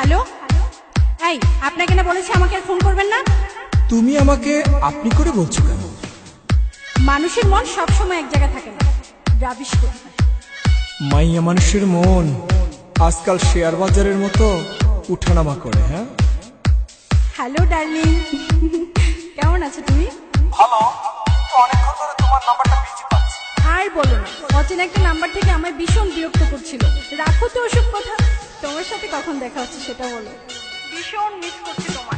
Hello, এই আপনাকে না বলেছি আমাকে আর ফোন করবেন না। তুমি আমাকে আপনি করে বলছো কেন? মানুষের মন সবসময় এক জায়গায় থাকে না, রাবিশ করতে হয়। মাইয়া মানুষের মন আজকাল শেয়ার বাজারের মতো উঠানামা করে। হ্যাঁ, হ্যালো ডার্লিং, কেমন আছো তুমি? ভালো। অনেকক্ষণ ধরে তোমার নাম্বারটা বিজি পাচ্ছি। আর বলো না, অচেনা একটা নাম্বার থেকে আমায় ভীষণ বিরক্ত করছিল। রাখো তো ওসব কথা, তোমার সাথে কখন দেখা হচ্ছে সেটা বলো। ভীষণ মিস করছি তোমার।